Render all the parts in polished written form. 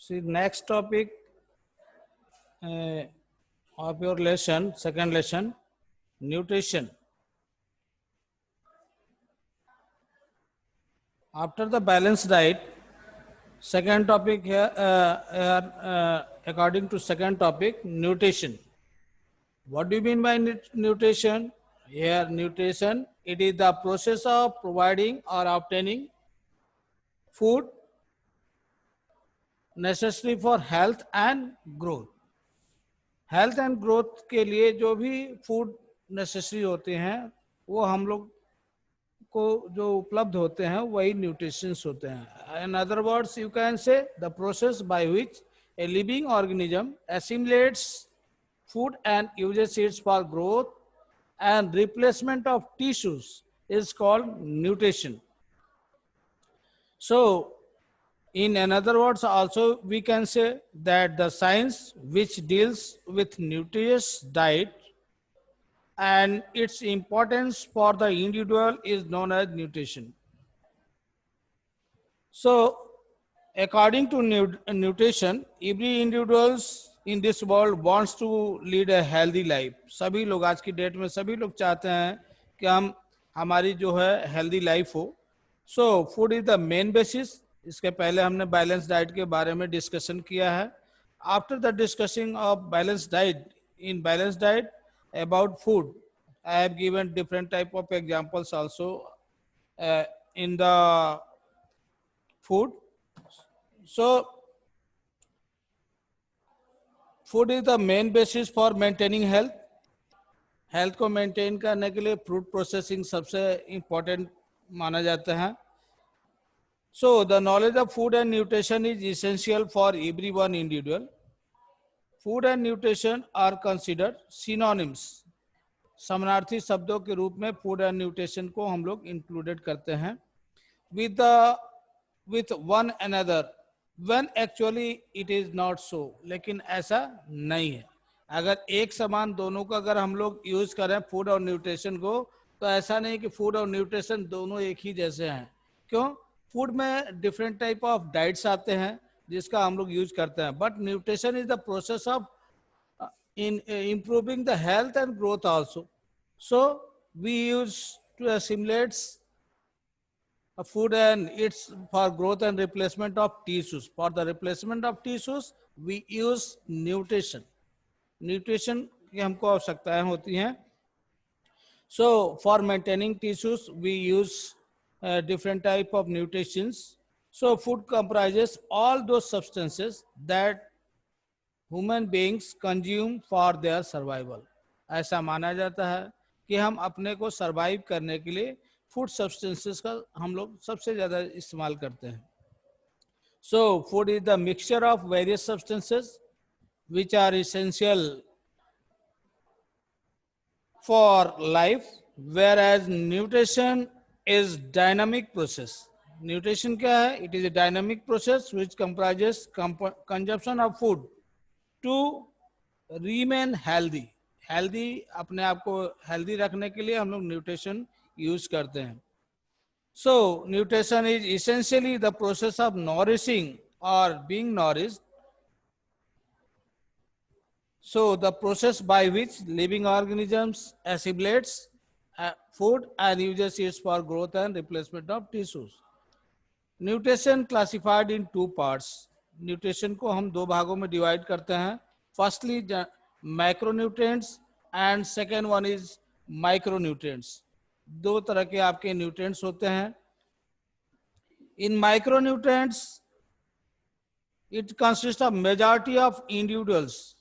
See, next topic of your lesson, second lesson, nutrition. After the balanced diet, second topic here, according to second topic, nutrition. What do you mean by nutrition? Here, nutrition, it is the process of providing or obtaining food necessary for health and growth. Health and growth के लिए जो भी food necessary होते हैं वो हम लोग को जो उपलब्ध होते हैं वही न्यूट्रिशंस होते हैं. In other words you can say the process by which a living organism assimilates food and uses its for growth and replacement of tissues is called nutrition. So, in another words, also we can say that the science which deals with nutritious diet and its importance for the individual is known as nutrition. So, according to nutrition, every individuals in this world wants to lead a healthy life. सभी लोग आज की date में सभी लोग चाहते हैं कि हमारी जो है हेल्दी लाइफ हो. So food is the main basis. इसके पहले हमने बैलेंस डाइट के बारे में डिस्कशन किया है. After the discussing of balance diet, in balance diet about food, I have given different type of examples also in the food. So food is the main basis for maintaining health. Health को maintain करने के लिए food processing सबसे important माना जाता है. So the knowledge of food and nutrition is essential for everyone individual. Food and nutrition are considered synonyms. समानार्थी शब्दों के रूप में फूड एंड न्यूट्रिशन को हम लोग इंक्लूडेड करते हैं with one another when actually it is not so. लेकिन ऐसा नहीं है. अगर एक समान दोनों का अगर हम लोग यूज करें फूड और न्यूट्रिशन को, तो ऐसा नहीं कि फूड और न्यूट्रिशन दोनों एक ही जैसे हैं. क्यों? फूड में डिफरेंट टाइप ऑफ डाइट्स आते हैं जिसका हम लोग यूज करते हैं. But nutrition is the process of in improving the health and growth also. So we use to assimilate food and it's for growth and replacement of tissues. For the replacement of tissues we use nutrition. Nutrition की हमको आवश्यकताएं होती हैं. So for maintaining tissues we use different type of nutritions. So food comprises all those substances that human beings consume for their survival. ऐसा माना जाता है कि हम अपने को सरवाइव करने के लिए फूड सब्सटेंसेस का हम लोग सबसे ज्यादा इस्तेमाल करते हैं. So food is the mixture of various substances which are essential for life, whereas nutrition is dynamic process. Nutrition क्या है? It is a dynamic process which comprises consumption of food to remain healthy. Healthy, अपने आप को healthy रखने के लिए हम लोग nutrition use करते हैं. So nutrition is essentially the process of nourishing or being nourished. So the process by which living organisms assimilates food and uses it for growth and replacement of tissues. Nutrition classified in two parts. Nutrition को हम दो भागों में divide करते हैं. Firstly, macronutrients and second one is micronutrients. दो तरह के आपके nutrients होते हैं. In micronutrients, it consists of majority of individuals.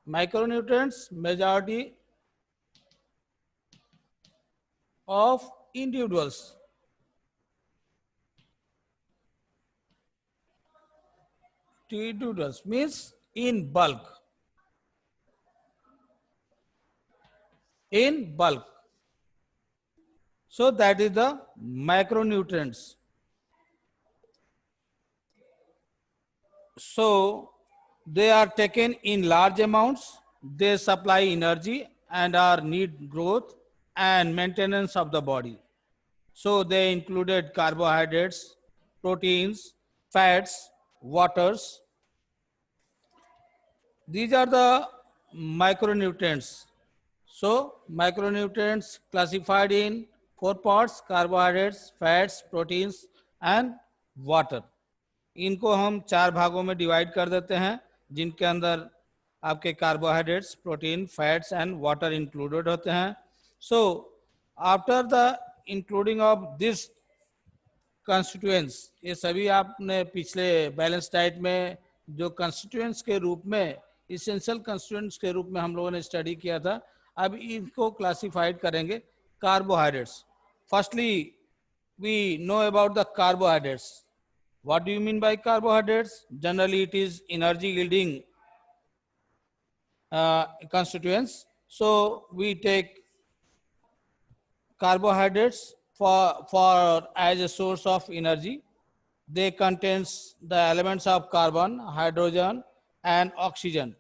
Micronutrients, majority of individuals. Individuals means in bulk. In bulk. So that is the macronutrients. So they are taken in large amounts. They supply energy and are need growth and maintenance of the body. So they included carbohydrates, proteins, fats, waters, These are the micronutrients. So micronutrients classified in four parts: carbohydrates, fats, proteins and water. इनको हम चार भागों में divide कर देते हैं, जिनके अंदर आपके carbohydrates, protein, fats and water included होते हैं. So after the including of this constituents, ये सभी आपने पिछले बैलेंस डाइट में जो कंस्टिट्यूएंट्स के रूप में, इसेंशियल कंस्टिट्यूएंट्स के रूप में हम लोगों ने स्टडी किया था, अब इनको क्लासिफाइड करेंगे. Carbohydrates, firstly we know about the carbohydrates. What do you mean by carbohydrates? Generally, it is energy yielding constituents. So we take carbohydrates for as a source of energy. They contains the elements of carbon, hydrogen, and oxygen.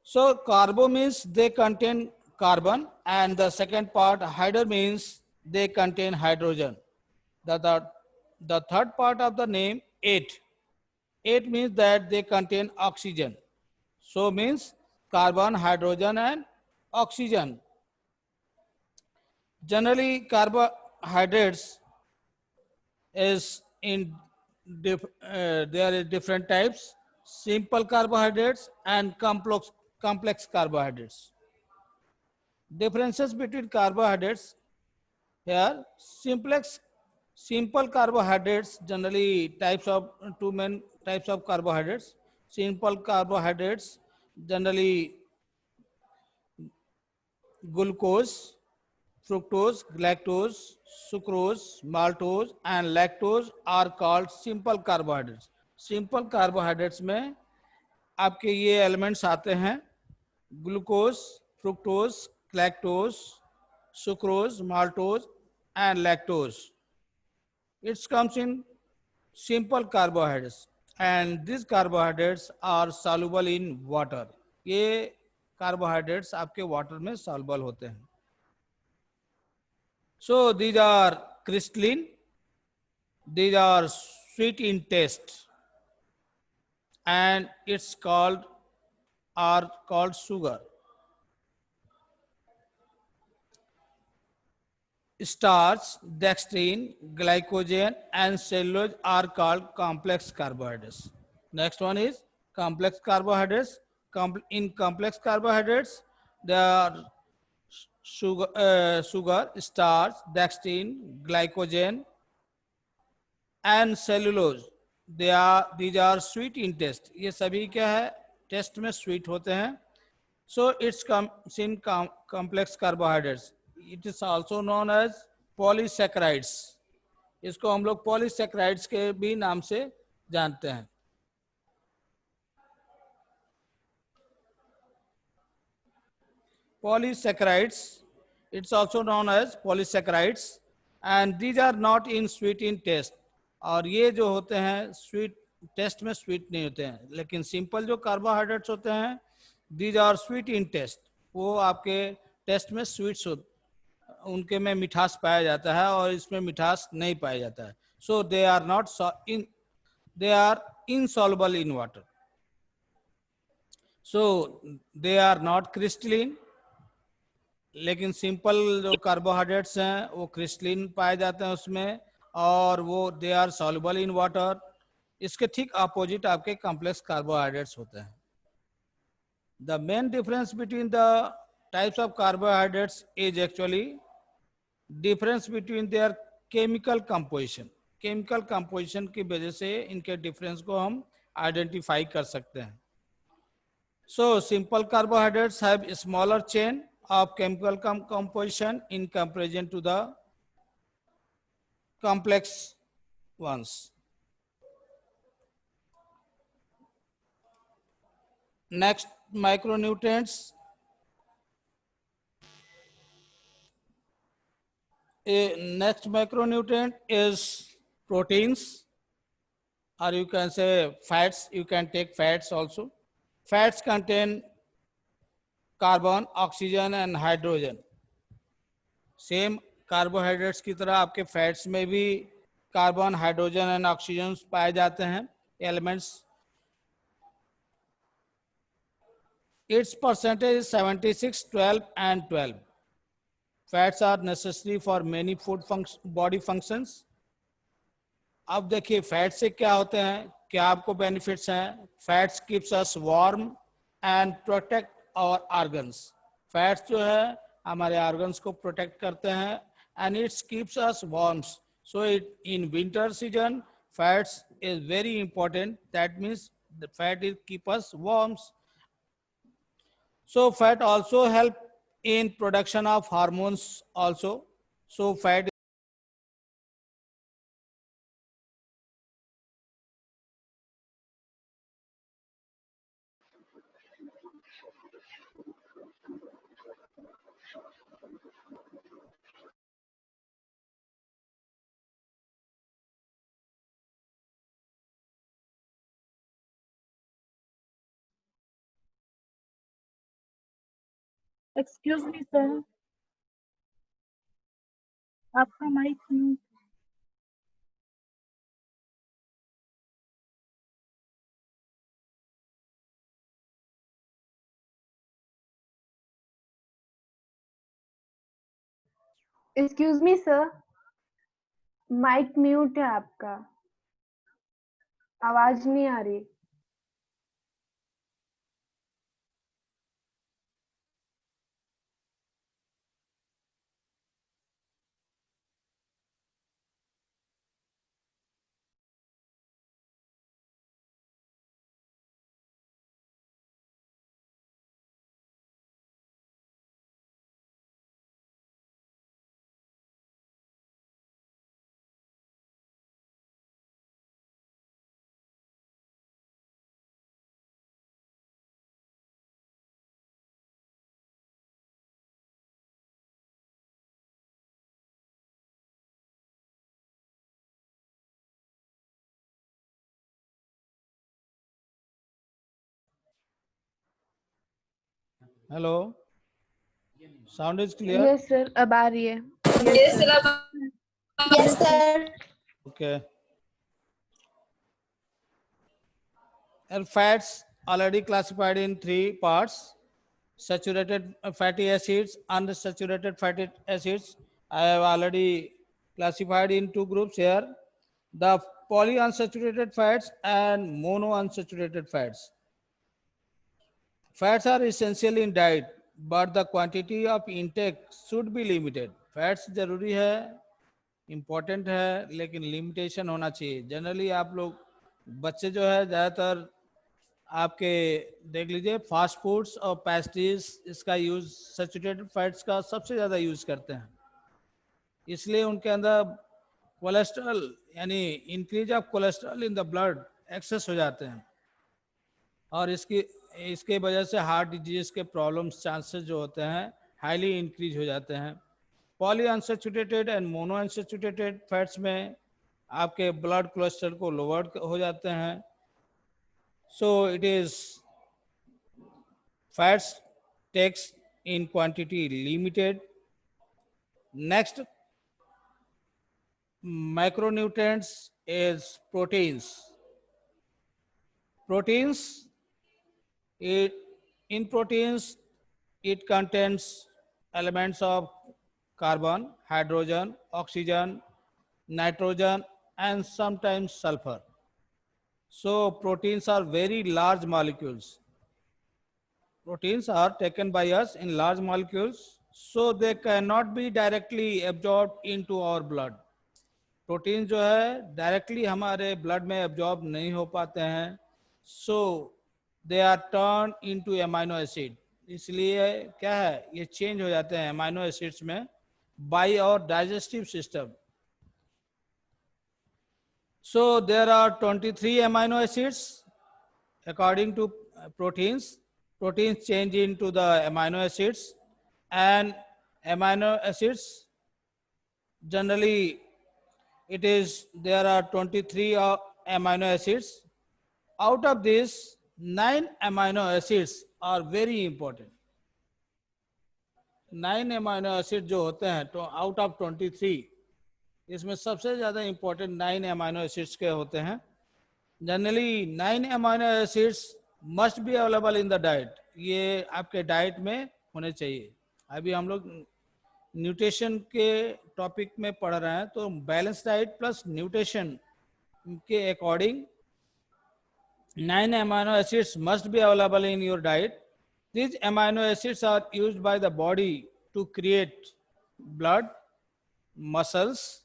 So carbo means they contain carbon, and the second part hydro means they contain hydrogen. The third part of the name 8. 8 means that they contain oxygen. So means carbon, hydrogen and oxygen. Generally carbohydrates is in there are different types: simple carbohydrates and complex carbohydrates. Differences between carbohydrates here: simple carbohydrates, generally types of two main types of carbohydrates. Simple carbohydrates, generally glucose, fructose, galactose, sucrose, maltose and lactose are called simple carbohydrates. Simple carbohydrates में आपके ये elements आते हैं: glucose, fructose, galactose, sucrose, maltose and lactose. It comes in simple carbohydrates, and these carbohydrates are soluble in water. ये carbohydrates आपके water में soluble होते हैं. So these are crystalline, these are sweet in taste, and it's called sugar. Starch, dextrine, glycogen and cellulose are called complex carbohydrates. Next one is complex carbohydrates. In complex carbohydrates, there are sugar, starch, dextrine, glycogen and cellulose. These are sweet in taste. ये सभी क्या है, test में sweet होते हैं. So it's in complex carbohydrates. It is also known as polysaccharides. इसको हम लोग polysaccharides के भी नाम से जानते हैं. Polysaccharides, it's also known as polysaccharides, and these are not in sweet in taste. और ये जो होते हैं स्वीट टेस्ट में स्वीट नहीं होते हैं, लेकिन सिंपल जो कार्बोहाइड्रेट्स होते हैं these are sweet in taste. वो आपके टेस्ट में स्वीट्स उनके में मिठास पाया जाता है और इसमें मिठास नहीं पाया जाता है. So they are not they are insoluble in water. So they are not crystalline. लेकिन सिंपल जो कार्बोहाइड्रेट्स हैं वो क्रिस्टलिन पाए जाते हैं उसमें, और वो they are soluble in water. इसके ठीक अपोजिट आपके कॉम्प्लेक्स कार्बोहाइड्रेट्स होते हैं. The main difference between the types of carbohydrates is actually difference between their chemical composition. Chemical composition की वजह से इनके difference को हम identify कर सकते हैं. So simple carbohydrates have a smaller chain of chemical composition in comparison to the complex ones. Next, micronutrients. Next macronutrient is proteins, or you can say fats. You can take fats also. Fats contain carbon, oxygen and hydrogen. Same carbohydrates की तरह आपके fats में भी carbon, hydrogen and oxygen पाए जाते हैं elements. its percentage is 76, 12 and 12. Fats are necessary for many food body functions. अब देखिए फैट से क्या होते हैं, क्या आपको बेनिफिट्स हैं. Fats keeps us warm and protect our organs. Fats जो है हमारे ऑर्गन्स को प्रोटेक्ट करते हैं and it's keeps us warms. So it in winter season fats is very important. That means the fat is keep us warms. So fat also help in production of hormones also. So fat. Excuse me sir, आपका mic mute. Excuse me sir, mic mute है आपका, आवाज नहीं आ रही. Hello. Sound is clear? Yes sir, अब आ रही है. Yes, sir. Yes, sir. Okay. And fats already classified in three parts: saturated fatty acids, unsaturated fatty acids. I have already classified in two groups here: the polyunsaturated fats and monounsaturated fats. Fats are essential in diet, but the quantity of intake should be limited. Fats जरूरी है, important है, लेकिन limitation होना चाहिए. Generally आप लोग बच्चे जो है ज़्यादातर आपके देख लीजिए फास्ट फूड्स और पेस्ट्रीज इसका यूज सैचुरेटेड फैट्स का सबसे ज़्यादा यूज करते हैं. इसलिए उनके अंदर कोलेस्ट्रॉल यानी increase of cholesterol in the blood excess हो जाते हैं और इसके वजह से हार्ट डिजीज के प्रॉब्लम्स चांसेस जो होते हैं हाईली इंक्रीज हो जाते हैं. Polyunsaturated and monounsaturated fats में आपके ब्लड कोलेस्ट्रॉल को लोअर हो जाते हैं. So it is fats takes in quantity limited. Next, macronutrients is proteins. Proteins, in proteins, it contains elements of carbon, hydrogen, oxygen, nitrogen, and sometimes sulfur. So proteins are very large molecules. Proteins are taken by us in large molecules, so they cannot be directly absorbed into our blood. Protein जो है directly हमारे blood में absorb नहीं हो पाते हैं, so they are turn into amino acid. इसलिए क्या है, ये चेंज हो जाते हैं एमाइनो एसिड्स में by our digestive system. So there are 23 amino acids according to proteins. Proteins change into the amino acids, and amino acids generally there are 23 amino acids. Out of this 9 amino acids are very important. 9 amino acids जो होते हैं तो out of 23 इसमें सबसे ज्यादा important 9 amino acids के होते हैं. Generally 9 amino acids must be available in the diet. ये आपके डाइट में होने चाहिए। अभी हम लोग न्यूट्रिशन के टॉपिक में पढ़ रहे हैं, तो बैलेंस डाइट प्लस न्यूट्रिशन के according 9 amino acids must be available in your diet. These amino acids are used by the body to create blood, muscles,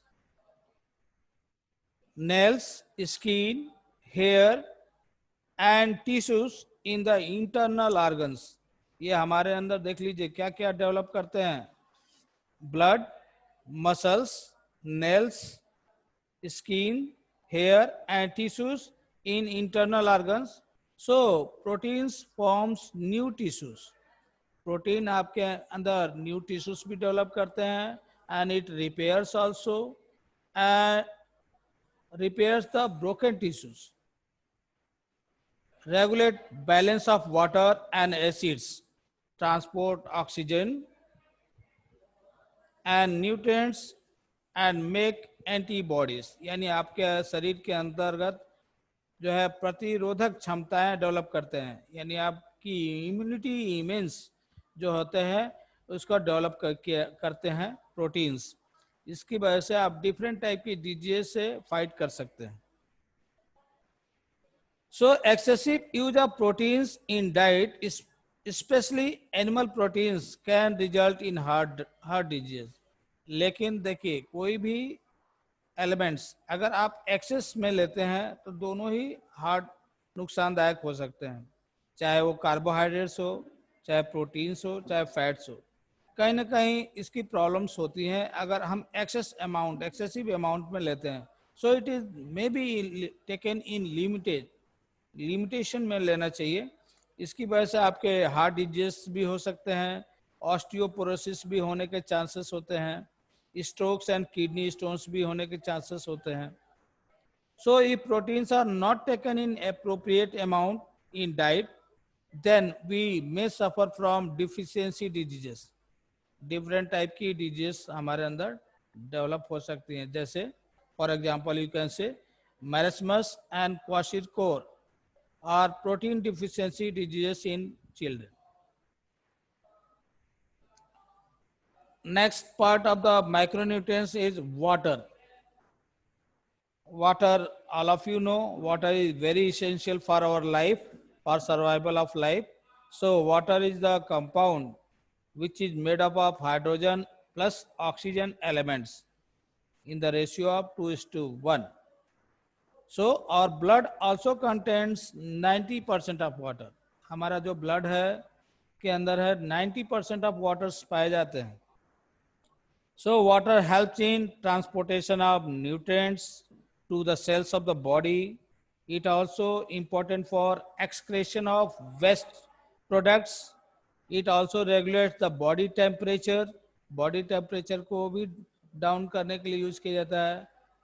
nails, skin, hair and tissues in the internal organs. ये हमारे अंदर देख लीजिए क्या क्या develop करते हैं, blood, muscles, nails, skin, hair and tissues in internal organs. So proteins forms new tissues. Protein आपके अंदर न्यू टिश्यूज भी डेवलप करते हैं and it repairs also and repairs the broken tissues, regulate balance of water and acids, transport oxygen and nutrients and make antibodies. यानी आपके शरीर के अंतर्गत जो है प्रतिरोधक क्षमताएं डेवलप करते हैं, यानी आपकी इम्यूनिटी इमेंस जो होते हैं उसको डेवलप करते हैं प्रोटीन्स। इसकी वजह से आप डिफरेंट टाइप की डिजीज से फाइट कर सकते हैं। सो excessive use of proteins in diet, specially animal proteins, can result in heart disease. लेकिन देखिए कोई भी एलिमेंट्स अगर आप एक्सेस में लेते हैं तो दोनों ही हार्ट नुकसानदायक हो सकते हैं, चाहे वो कार्बोहाइड्रेट्स हो, चाहे प्रोटीन्स हो, चाहे फैट्स हो। कहीं ना कहीं इसकी प्रॉब्लम्स होती हैं अगर हम एक्सेसिव अमाउंट में लेते हैं। सो it is may be taken in limitation में लेना चाहिए। इसकी वजह से आपके हार्ट डिजीज भी हो सकते हैं, ऑस्टियोपोरोसिस भी होने के चांसेस होते हैं, स्ट्रोक्स एंड किडनी स्टोन्स भी होने के चांसेस होते हैं। So if proteins are not taken in appropriate amount in diet, then we may suffer from deficiency diseases. Different type की डिजीज हमारे अंदर डेवलप हो सकती हैं, जैसे for example you can say marasmus and kwashiorkor are protein deficiency diseases in children. Next part of the micronutrients is water. Water, all of you know, water is very essential for our life, for survival of life. So water is the compound which is made up of hydrogen plus oxygen elements in the ratio of 2:1. So our blood also contains 90% of water. हमारा जो blood है के अंदर है 90% of waters पाए जाते हैं। So water helps in transportation of nutrients to the cells of the body. It also important for excretion of waste products. It also regulates the body temperature. Body temperature को भी down करने के लिए use किया जाता है।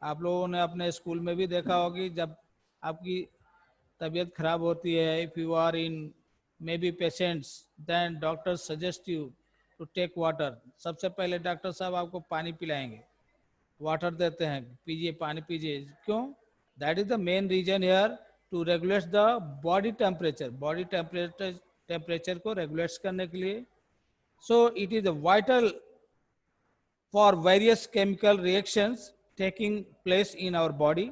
आप लोगों ने अपने स्कूल में भी देखा होगी, जब आपकी तबीयत खराब होती है, if you are in maybe patients, then doctors suggest you to take water. सबसे पहले डॉक्टर साहब आपको पानी पिलाएंगे, वाटर देते हैं, पीजिए पानी पीजिए। क्यों? That is the main reason here, to regulate the body temperature. Body temperature को रेगुलेट करने के लिए। So it is vital for various chemical reactions taking place in our body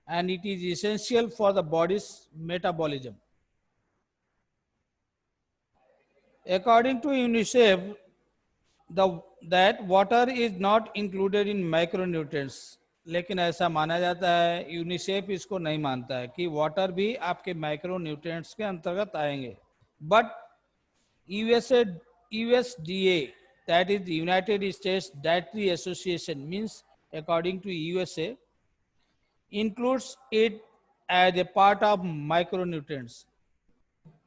and it is essential for the body's metabolism. According to UNICEF, that water is not included in micronutrients. लेकिन ऐसा माना जाता है, UNICEF इसको नहीं मानता है कि वाटर भी आपके माइक्रोन्यूट्रिएंट्स के अंतर्गत आएंगे। But USDA, that is the United States Dietary Association, means according to USA, includes it as a part of micronutrients.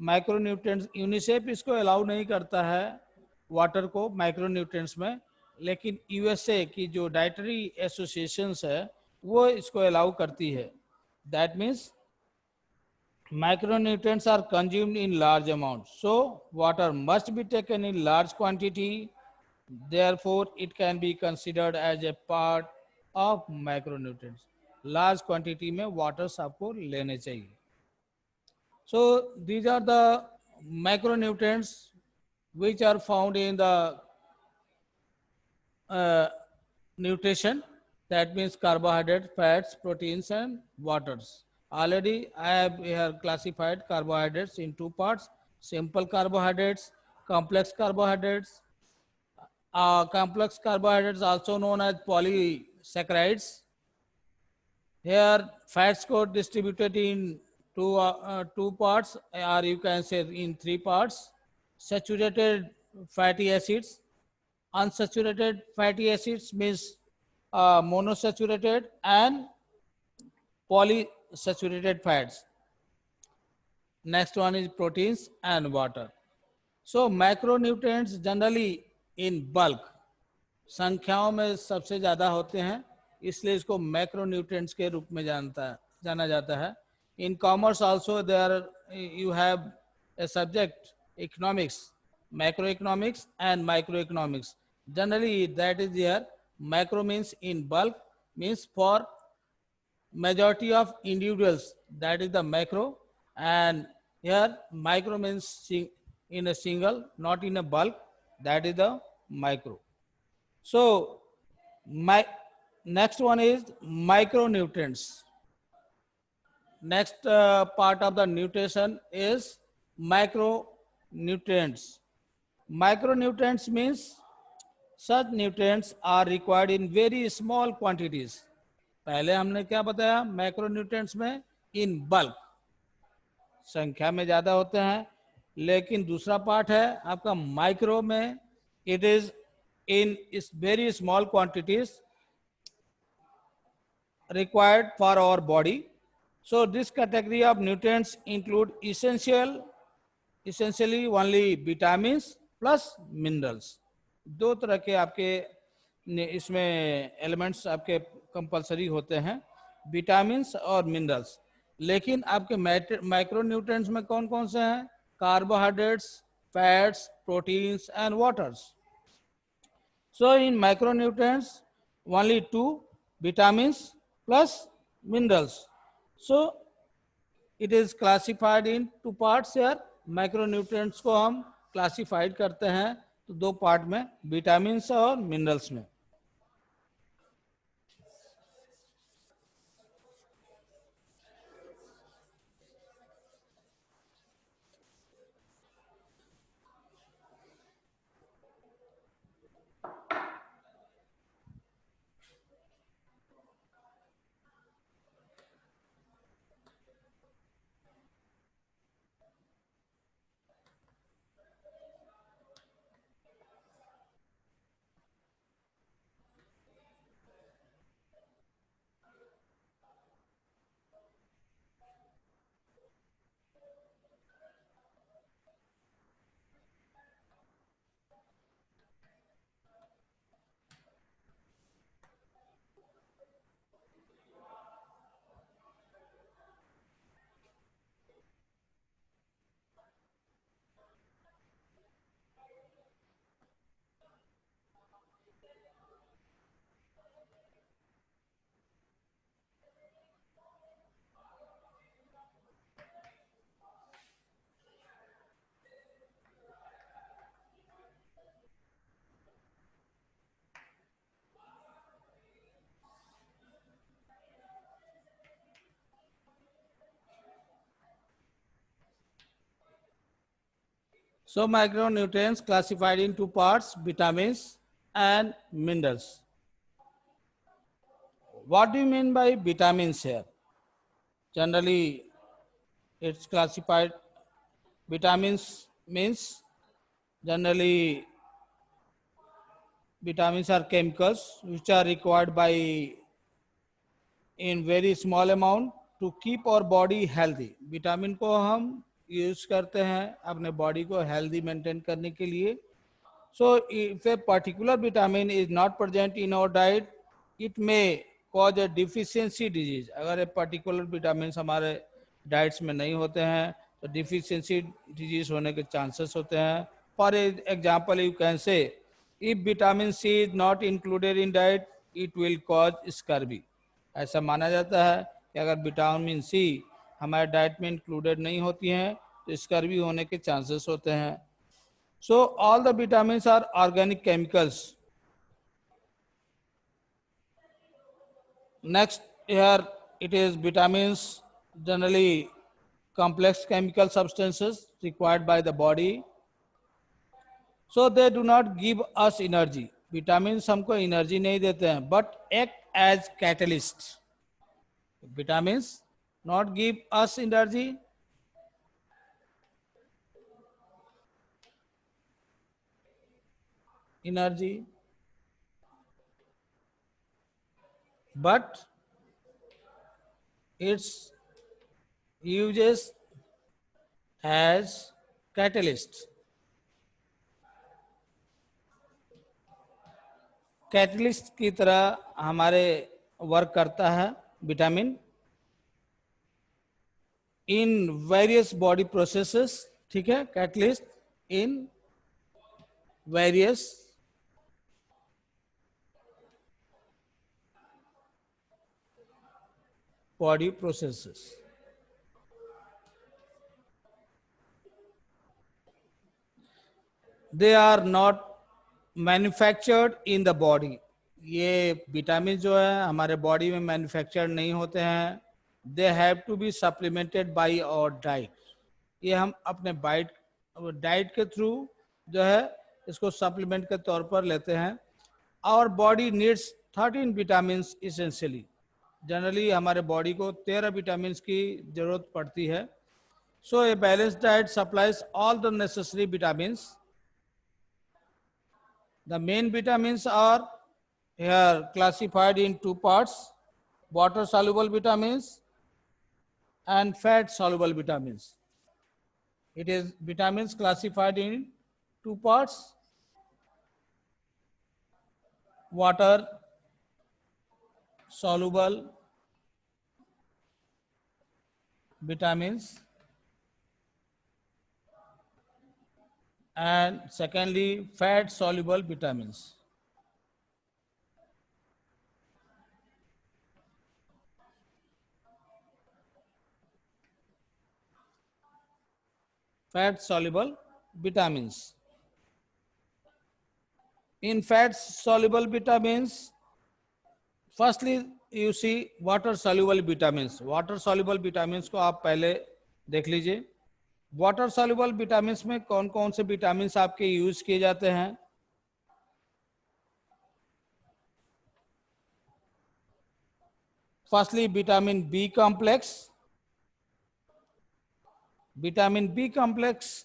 Micronutrients, UNICEF इसको अलाउ नहीं करता है वाटर को माइक्रोन्यूट्रिएंट्स में, लेकिन यूएसए की जो डाइटरी एसोसिएशंस है वो इसको अलाउ करती है। That means micronutrients are consumed in large amount, so water must be taken in large quantity, therefore it can be considered as a part of micronutrients. Large quantity में waters आपको लेने चाहिए। So these are the macronutrients which are found in the nutrition, that means carbohydrates, fats, proteins and waters. Already I have here classified carbohydrates in two parts: simple carbohydrates, complex carbohydrates. Complex carbohydrates also known as polysaccharides. Here fats got distributed in two parts, or you can say in three parts: saturated fatty acids. Unsaturated fatty acids means monosaturated and polysaturated fats. Next one is proteins and water. So macronutrients generally in bulk, संख्याओं में सबसे ज्यादा होते हैं, इसलिए इसको macronutrients के रूप में जाना जाता है. In commerce also there you have a subject economics, macroeconomics and microeconomics. Generally that is here. Macro means in bulk, means for majority of individuals, that is the macro, and here micro means in a single, not in a bulk, that is the micro. So my next one is micronutrients. Next part of the nutrition is micronutrients. Micronutrients means such nutrients are required in very small quantities. पहले हमने क्या बताया, macronutrients में in bulk, संख्या में ज्यादा होते हैं, लेकिन दूसरा पार्ट है आपका माइक्रो में, it is in very small quantities required for our body. So this category of nutrients include essentially only vitamins plus minerals. दो तरह के आपके इसमें एलिमेंट्स आपके कंपलसरी होते हैं, विटामिन्स और मिनरल्स. लेकिन आपके माइक्रोन्यूट्रिएंट्स में कौन कौन से हैं? Carbohydrates, fats, proteins and waters. So in macronutrients only two, vitamins plus minerals. So it is classified in two parts here. Macronutrients को हम classified करते हैं तो दो पार्ट में, विटामिन्स और मिनरल्स में. So micronutrients classified in two parts, vitamins and minerals. What do you mean by vitamins here? Generally, it's classified, vitamins means generally vitamins are chemicals which are required by in very small amount to keep our body healthy. Vitamin को हम use करते हैं अपने body को healthy maintain करने के लिए. So if a particular vitamin is not present in our diet, it may cause a deficiency disease. अगर ए पर्टिकुलर विटामिन हमारे डाइट्स में नहीं होते हैं तो डिफिशियंसी डिजीज होने के चांसेस होते हैं. For example you can say if vitamin C is not included in diet it will cause scurvy. ऐसा माना जाता है कि अगर विटामिन सी हमारे डाइट में इंक्लूडेड नहीं होती हैं तो तो स्कर्वी होने के चांसेस होते हैं. So all the vitamins are organic chemicals. Next here it is vitamins, generally complex chemical substances required by the body. So they do not give us energy. Vitamins हमको एनर्जी नहीं देते हैं, but act as catalyst. Vitamins not give us energy, but its uses as catalyst. Catalyst की तरह हमारे work करता है vitamin in various body processes. ठीक है, catalyst in various body processes. They are not manufactured in the body. ये vitamin जो है हमारे बॉडी में मैन्युफैक्चर नहीं होते हैं. They have to be supplemented by our diet. ये हम अपने डाइट के थ्रू जो है इसको सप्लीमेंट के तौर पर लेते हैं. Our body needs 13 vitamins essentially. Generally हमारे बॉडी को 13 विटामिन की जरूरत पड़ती है. So a balance diet supplies all the necessary vitamins. The main vitamins are here classified in two parts: water soluble vitamins and fat soluble vitamins. It is vitamins classified in two parts: water soluble vitamins and secondly fat soluble vitamins. Fat soluble vitamins. In fat soluble vitamins, firstly you see water soluble vitamins. Water soluble vitamins को आप पहले देख लीजिए. Water soluble vitamins में कौन कौन से vitamins आपके यूज किए जाते हैं? Firstly vitamin B complex. Vitamin B complex.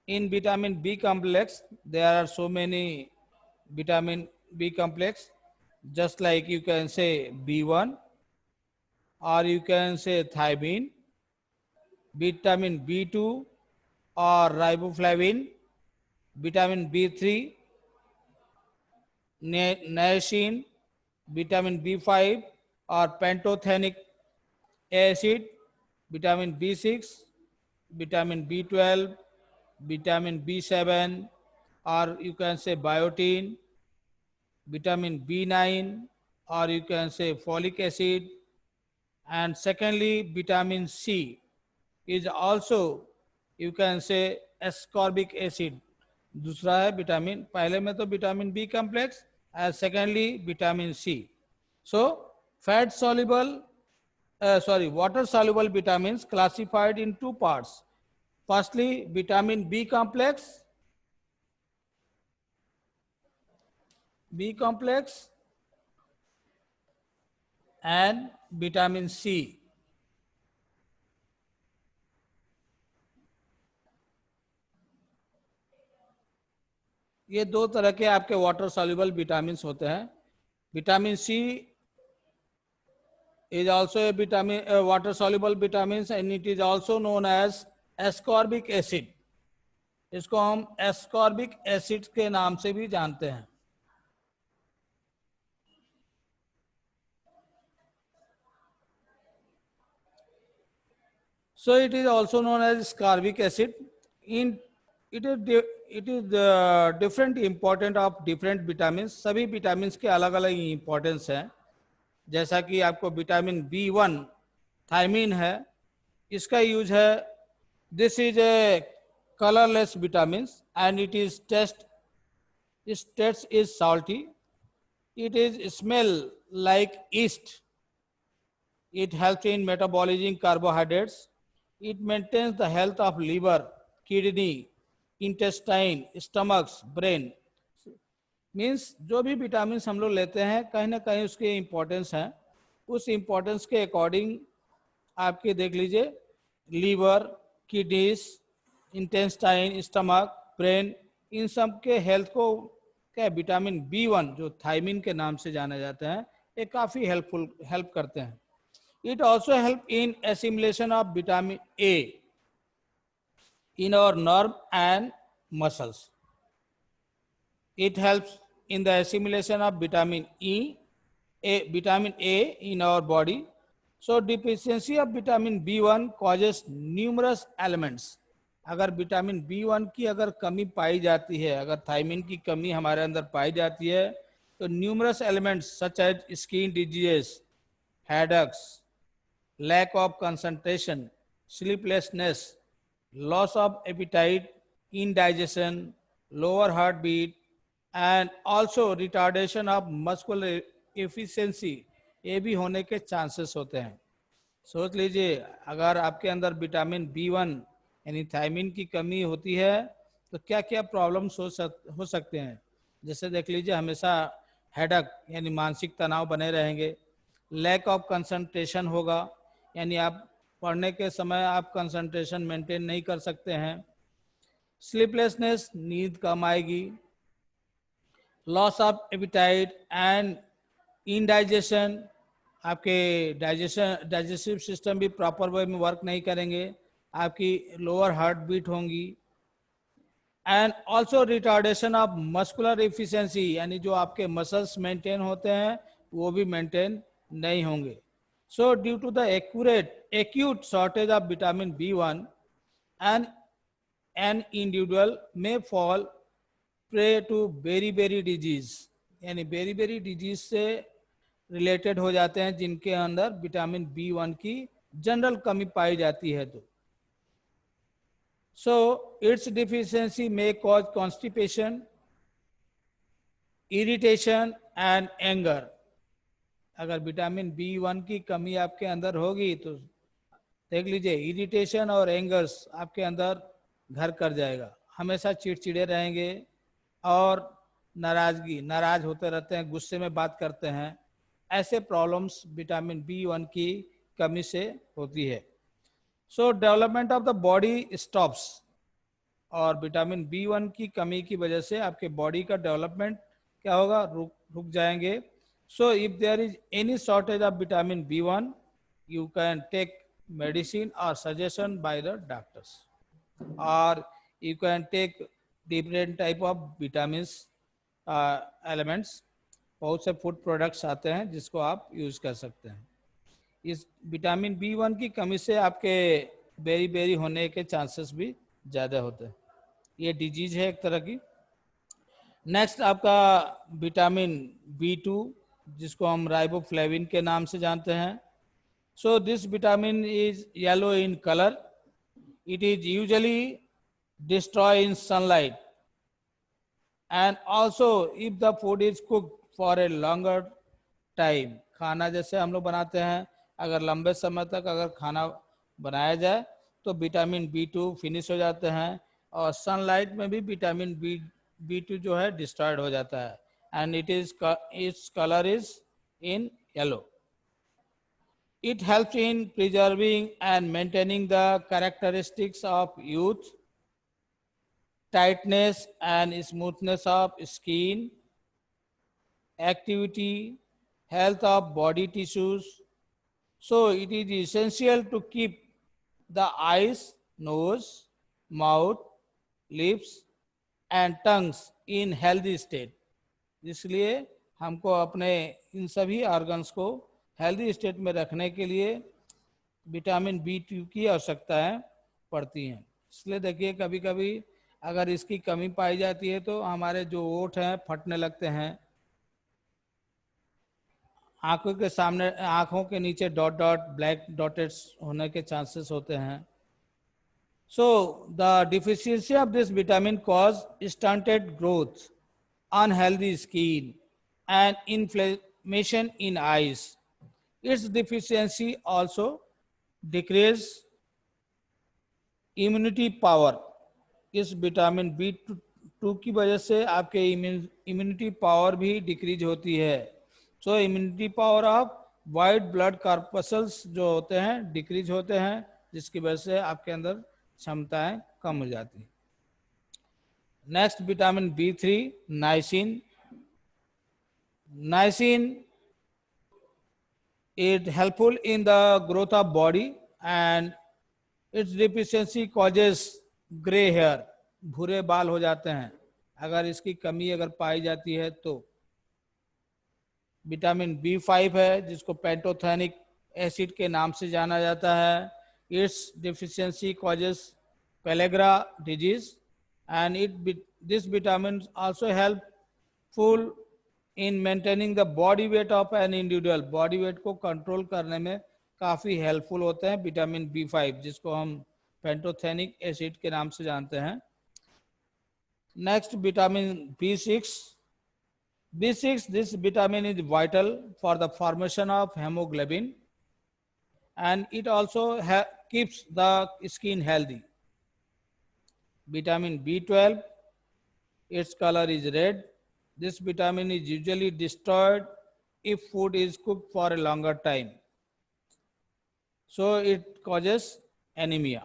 In vitamin B complex there are so many vitamin B complex, just like you can say B1 or you can say thiamine, vitamin B2 or riboflavin, vitamin B3, niacin, vitamin B5 or pantothenic acid, vitamin B6, vitamin B12, vitamin B7 or you can say biotin, vitamin B9 or you can say folic acid, and secondly vitamin C is also you can say ascorbic acid. दूसरा है vitamin, पहले में तो vitamin B complex and secondly vitamin C. So fat soluble water soluble vitamins classified in two parts. Firstly vitamin B complex and vitamin C. ये दो तरह के आपके वाटर soluble vitamins होते हैं. Vitamin C is also a vitamin water soluble vitamins and it is also known as ascorbic acid. इसको हम ascorbic acid के नाम से भी जानते हैं. So it is also known as ascorbic acid. It is the different important of different vitamins. सभी vitamins के अलग अलग importance हैं. जैसा कि आपको विटामिन B1 थायमीन है, इसका यूज है This is a colorless vitamins and it is its taste is salty. It is smell like yeast. It helps in metabolizing carbohydrates. It maintains the health of liver, kidney, intestine, stomachs, brain. Means जो भी vitamin हम लोग लेते हैं कहीं ना कहीं उसके इम्पोर्टेंस हैं, उस इम्पोर्टेंस के अकॉर्डिंग आपके देख लीजिए liver, kidneys, intestine, stomach, brain, इन सब के हेल्थ को क्या विटामिन B1 जो थायमिन के नाम से जाने जाते हैं ये काफ़ी हेल्प करते हैं. It also help in assimilation of vitamin A in our nerve and muscles. It helps in the assimilation of vitamin vitamin A in our body. So deficiency of vitamin B1 causes numerous elements. अगर vitamin B1 की अगर कमी पाई जाती है, अगर thiamine की कमी हमारे अंदर पाई जाती है, तो numerous elements such as skin diseases, headaches, lack of concentration, sleeplessness, loss of appetite, indigestion, lower heartbeat, and also retardation of muscular efficiency, ये भी होने के चांसेस होते हैं. सोच लीजिए अगर आपके अंदर विटामिन B1 यानी थायमिन की कमी होती है तो क्या क्या प्रॉब्लम्स हो सकते हैं. जैसे देख लीजिए हमेशा हेडेक यानी मानसिक तनाव बने रहेंगे, लैक ऑफ कंसंट्रेशन होगा यानी आप पढ़ने के समय आप कंसंट्रेशन मेंटेन नहीं कर सकते हैं, स्लीपलेसनेस नींद कम आएगी, loss of appetite and indigestion, आपके डाइजेस्टिव सिस्टम भी प्रॉपर वे में वर्क नहीं करेंगे, आपकी लोअर हार्ट बीट होंगी, and also retardation of muscular efficiency यानी जो आपके मसल्स मेंटेन होते हैं वो भी मेंटेन नहीं होंगे. So due to the acute shortage of vitamin B1 and an individual may fall prey to beriberi disease यानी beriberi disease से रिलेटेड हो जाते हैं जिनके अंदर विटामिन B1 की जनरल कमी पाई जाती है. तो so its deficiency may cause constipation, irritation and anger. अगर विटामिन B1 की कमी आपके अंदर होगी तो देख लीजिए इरिटेशन और एंगर्स आपके अंदर घर कर जाएगा, हमेशा चिड़चिड़े रहेंगे और नाराज होते रहते हैं, गुस्से में बात करते हैं. ऐसे प्रॉब्लम्स विटामिन B1 की कमी से होती है. सो development of the body stops, और विटामिन B1 की कमी की वजह से आपके बॉडी का डेवलपमेंट क्या होगा, रुक जाएंगे. So if there is any shortage of vitamin B1 you can take medicine or suggestion by the doctors, or you can take different type of vitamins elements. बहुत से फूड प्रोडक्ट्स आते हैं जिसको आप यूज कर सकते हैं. इस विटामिन B1 की कमी से आपके बेरी होने के चांसेस भी ज़्यादा होते हैं. ये डिजीज है एक तरह की. नेक्स्ट आपका विटामिन B2 जिसको हम राइबोफ्लेविन के नाम से जानते हैं. So this vitamin is yellow in color. It is usually destroyed in sunlight, and also if the food is cooked for a longer time, खाना जैसे हम लोग बनाते हैं अगर लंबे समय तक अगर खाना बनाया जाए तो विटामिन B2 फिनिश हो जाते हैं, और सनलाइट में भी विटामिन B2 जो है डिस्ट्रॉयड हो जाता है, and its color is in yellow. It helps in preserving and maintaining the characteristics of youth, tightness and smoothness of skin, activity, health of body tissues. So it is essential to keep the eyes, nose, mouth, lips and tongues in healthy state. इसलिए हमको अपने इन सभी organs को healthy state में रखने के लिए vitamin B2 की आवश्यकताएं पड़ती हैं. इसलिए देखिए कभी कभी अगर इसकी कमी पाई जाती है तो हमारे जो ओठ हैं फटने लगते हैं, आंखों के सामने आंखों के नीचे डॉट ब्लैक डॉटेड्स होने के चांसेस होते हैं. So the deficiency of this vitamin cause stunted growth, unhealthy skin, and inflammation in eyes. Its deficiency also decrease immunity power. इस विटामिन B2 की वजह से आपके इम्यूनिटी पावर भी डिक्रीज होती है. So immunity power of white blood corpuscles जो होते हैं डिक्रीज होते हैं, जिसकी वजह से आपके अंदर क्षमताएं कम हो जाती हैं. Next vitamin B3 niacin. Niacin is helpful in the growth of body and its deficiency causes gray hair. भूरे बाल हो जाते हैं अगर इसकी कमी अगर पाई जाती है तो. विटामिन B5 है जिसको पेंटोथेनिक एसिड के नाम से जाना जाता है. It's deficiency causes pellagra disease and this vitamin also helpful in maintaining the body weight of an individual. Body weight को कंट्रोल करने में काफी हेल्पफुल होते हैं विटामिन B5, जिसको हम पेंटोथेनिक एसिड के नाम से जानते हैं. Next vitamin B6. This vitamin is vital for the formation of hemoglobin and it also keeps the skin healthy. Vitamin B12, its color is red. This vitamin is usually destroyed if food is cooked for a longer time. So it causes anemia.